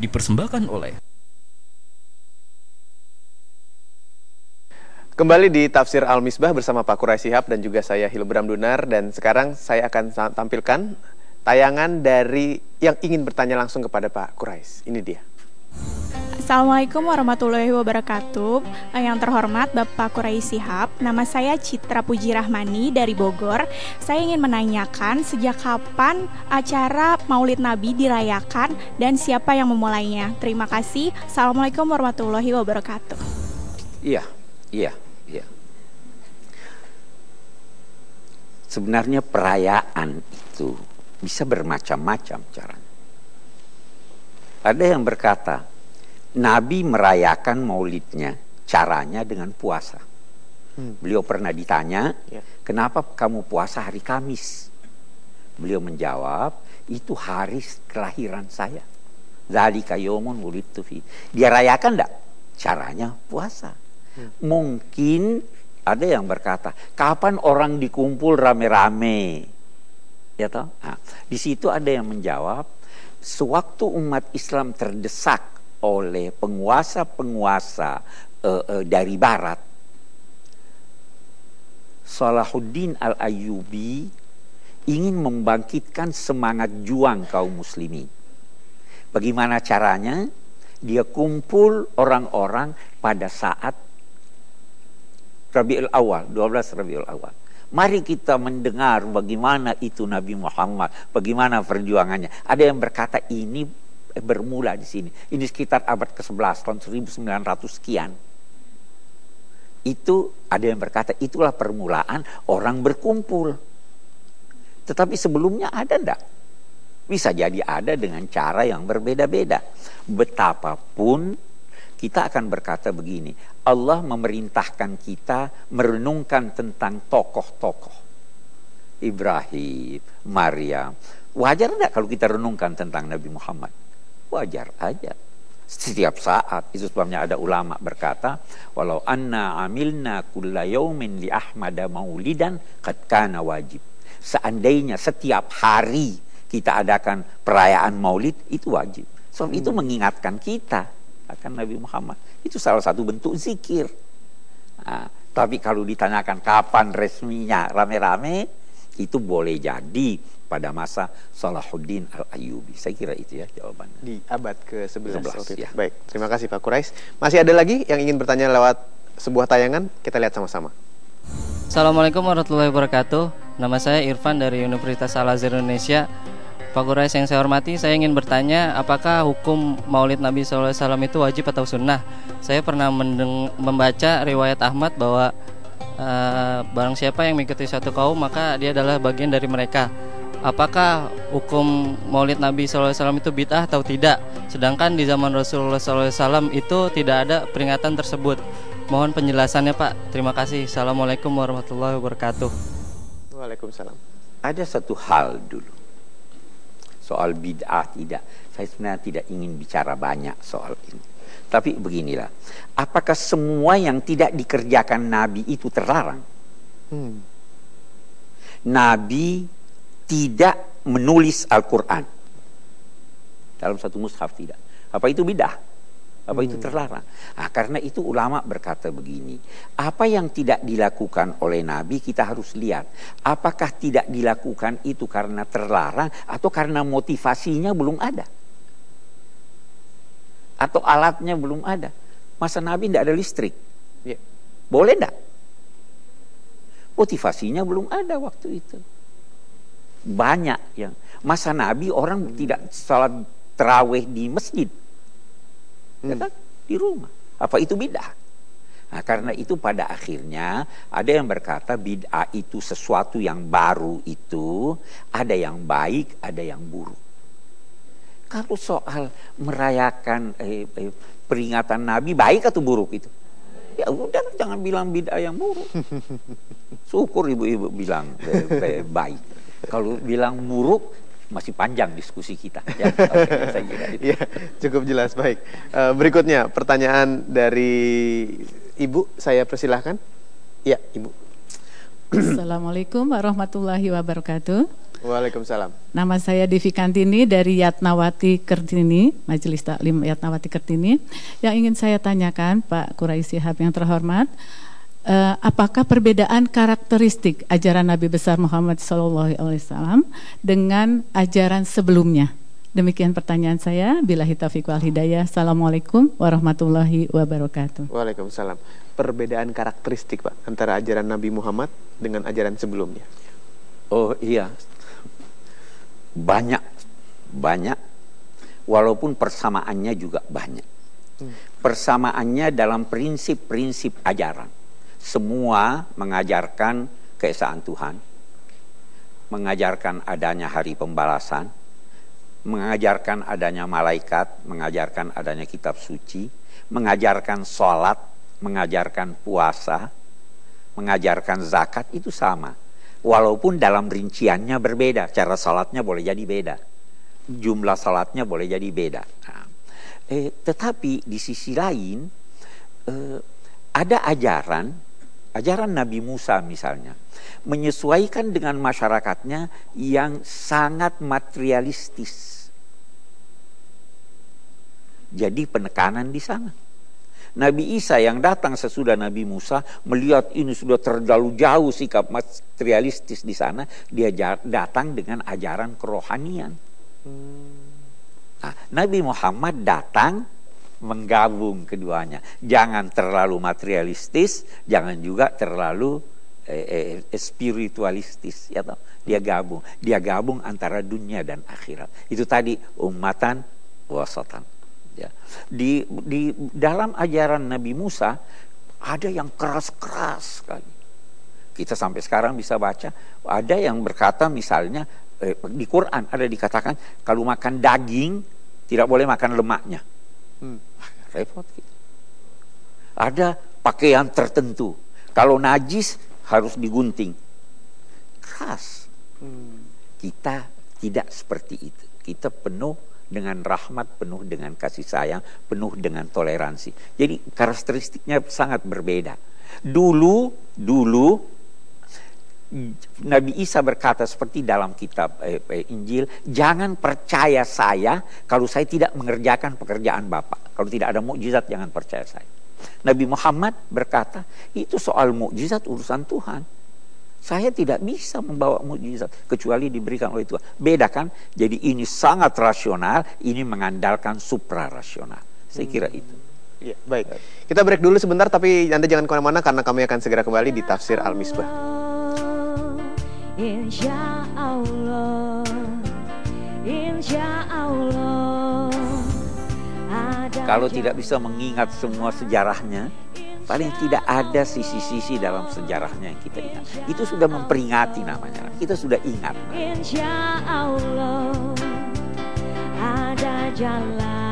dipersembahkan oleh. Kembali di Tafsir Al-Misbah bersama Pak Quraish Shihab dan juga saya Hilbram Dunar. Dan sekarang saya akan tampilkan tayangan dari yang ingin bertanya langsung kepada Pak Quraish. Ini dia. Assalamualaikum warahmatullahi wabarakatuh. Yang terhormat Bapak Quraish Shihab, nama saya Citra Puji Rahmani dari Bogor. Saya ingin menanyakan sejak kapan acara Maulid Nabi dirayakan dan siapa yang memulainya? Terima kasih. Assalamualaikum warahmatullahi wabarakatuh. Iya. Sebenarnya perayaan itu bisa bermacam-macam caranya. Ada yang berkata, Nabi merayakan maulidnya caranya dengan puasa. Beliau pernah ditanya, kenapa kamu puasa hari Kamis? Beliau menjawab, itu hari kelahiran saya. Dzalika yaumun wulidtu fi. Dia rayakan enggak? Caranya puasa. Mungkin ada yang berkata, kapan orang dikumpul rame-rame? Ya toh? Nah, di situ ada yang menjawab, sewaktu umat Islam terdesak oleh penguasa-penguasa dari barat, Salahuddin Al-Ayyubi ingin membangkitkan semangat juang kaum muslimin. Bagaimana caranya? Dia kumpul orang-orang pada saat Rabiul Awal, 12 Rabiul Awal. Mari kita mendengar bagaimana itu Nabi Muhammad, bagaimana perjuangannya. Ada yang berkata ini bermula di sini. Ini sekitar abad ke-11, tahun 1900 sekian. Itu ada yang berkata itulah permulaan orang berkumpul. Tetapi sebelumnya ada enggak? Bisa jadi ada dengan cara yang berbeda-beda. Betapapun kita akan berkata begini, Allah memerintahkan kita merenungkan tentang tokoh-tokoh. Ibrahim, Maryam. Wajar enggak kalau kita renungkan tentang Nabi Muhammad? Wajar aja. Setiap saat. Itu sebabnya ada ulama berkata, walau anna amilna kulla yaumin li ahmada maulidan qad kana wajib. Seandainya setiap hari kita adakan perayaan maulid, itu wajib. Sebab itu mengingatkan kita akan Nabi Muhammad. Itu salah satu bentuk zikir. Nah, tapi kalau ditanyakan kapan resminya rame-rame, itu boleh jadi pada masa Salahuddin Al-Ayyubi. Saya kira itu ya jawabannya. Di abad ke-11. Ya. Baik, terima kasih Pak Quraish. Masih ada lagi yang ingin bertanya lewat sebuah tayangan? Kita lihat sama-sama. Assalamualaikum warahmatullahi wabarakatuh. Nama saya Irfan dari Universitas Al-Azhar Indonesia. Pak Quraish yang saya hormati, saya ingin bertanya, apakah hukum Maulid Nabi SAW itu wajib atau sunnah? Saya pernah membaca riwayat Ahmad bahwa barang siapa yang mengikuti satu kaum maka dia adalah bagian dari mereka. Apakah hukum Maulid Nabi SAW itu bid'ah atau tidak? Sedangkan di zaman Rasulullah SAW itu tidak ada peringatan tersebut. Mohon penjelasannya Pak. Terima kasih. Assalamualaikum warahmatullahi wabarakatuh. Waalaikumsalam. Ada satu hal dulu. Soal bid'ah tidak. Saya sebenarnya tidak ingin bicara banyak soal ini. Tapi beginilah. Apakah semua yang tidak dikerjakan Nabi itu terlarang? Nabi tidak menulis Al-Quran. Dalam satu mushaf tidak. Apa itu bid'ah? Apa itu terlarang? Nah, karena itu ulama berkata begini, apa yang tidak dilakukan oleh Nabi kita harus lihat. Apakah tidak dilakukan itu karena terlarang atau karena motivasinya belum ada? Atau alatnya belum ada? Masa Nabi tidak ada listrik? Boleh tidak? Motivasinya belum ada waktu itu. Banyak yang masa Nabi orang tidak salat tarawih di masjid. Ya kan? Di rumah. Apa itu bid'ah? Nah, karena itu pada akhirnya ada yang berkata bid'ah itu sesuatu yang baru itu ada yang baik, ada yang buruk. Kalau soal merayakan peringatan Nabi baik atau buruk itu? Ya udah jangan bilang bid'ah yang buruk. Syukur ibu-ibu bilang baik. Kalau bilang buruk masih panjang diskusi kita. Ya, saya kira itu. Ya, cukup jelas. Baik. Berikutnya pertanyaan dari Ibu, saya persilahkan. Ya, Ibu. Assalamualaikum warahmatullahi wabarakatuh. Waalaikumsalam. Nama saya Devi Kantini dari Yatnawati Kartini, Majelis Taklim Yatnawati Kartini. Yang ingin saya tanyakan Pak Quraish Shihab yang terhormat, apakah perbedaan karakteristik ajaran Nabi besar Muhammad SAW dengan ajaran sebelumnya? Demikian pertanyaan saya. Billahi taufiq wal hidayah. Assalamualaikum warahmatullahi wabarakatuh. Waalaikumsalam. Perbedaan karakteristik Pak antara ajaran Nabi Muhammad dengan ajaran sebelumnya. Oh iya, banyak, walaupun persamaannya juga banyak. Persamaannya dalam prinsip-prinsip ajaran. Semua mengajarkan keesaan Tuhan, mengajarkan adanya hari pembalasan, mengajarkan adanya malaikat, mengajarkan adanya kitab suci, mengajarkan sholat, mengajarkan puasa, mengajarkan zakat, itu sama. Walaupun dalam rinciannya berbeda, cara sholatnya boleh jadi beda, jumlah sholatnya boleh jadi beda. Nah, tetapi di sisi lain ada ajaran Nabi Musa misalnya, menyesuaikan dengan masyarakatnya yang sangat materialistis. Jadi penekanan di sana. Nabi Isa yang datang sesudah Nabi Musa melihat ini sudah terlalu jauh sikap materialistis di sana, dia datang dengan ajaran kerohanian. Nah, Nabi Muhammad datang menggabung keduanya. Jangan terlalu materialistis, jangan juga terlalu spiritualistis, ya toh. Dia gabung antara dunia dan akhirat. Itu tadi ummatan wasatan. Ya. Di dalam ajaran Nabi Musa ada yang keras-keras sekali. Kita sampai sekarang bisa baca, ada yang berkata misalnya di Quran ada dikatakan kalau makan daging tidak boleh makan lemaknya. Repot gitu. Ada pakaian tertentu, kalau najis harus digunting. Keras. Kita tidak seperti itu. Kita penuh dengan rahmat, penuh dengan kasih sayang, penuh dengan toleransi. Jadi karakteristiknya sangat berbeda. Dulu Nabi Isa berkata seperti dalam kitab Injil, jangan percaya saya kalau saya tidak mengerjakan pekerjaan Bapa. Kalau tidak ada mukjizat jangan percaya saya. Nabi Muhammad berkata, itu soal mukjizat urusan Tuhan. Saya tidak bisa membawa mukjizat kecuali diberikan oleh Tuhan. Beda kan? Jadi ini sangat rasional, ini mengandalkan suprarasional. Saya kira itu. Ya, baik. Kita break dulu sebentar, tapi Anda jangan kemana-mana karena kami akan segera kembali di Tafsir Al-Misbah. Insya Allah, insya Allah. Kalau tidak bisa mengingat semua sejarahnya, paling tidak ada sisi-sisi dalam sejarahnya yang kita ingat. Itu sudah memperingati namanya. Kita sudah ingat. Insya Allah ada jalan.